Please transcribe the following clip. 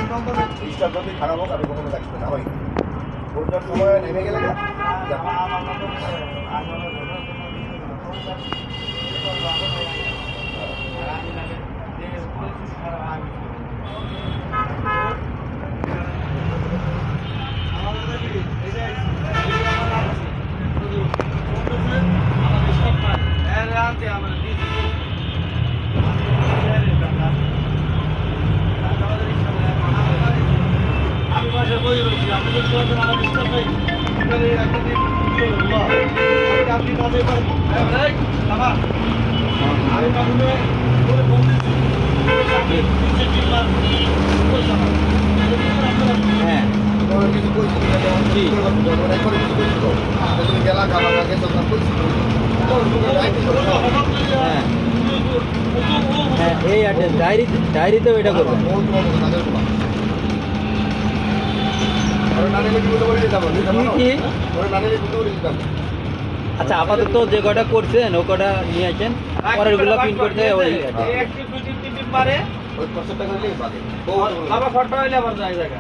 Disturb যদি খারাপ হোক আমি কখনো দেখতে নামাই ওটার সময় নেমে গেলে এই অ্যাড্রেস ডায়েরিতেও এটা করবেন। আচ্ছা আপাতত যে কটা করছেন ও কটা নিয়ে আসেন, পরের গুলো প্রিন্ট করতে ওই বাবা ফটো হইলে আবার যায় জায়গা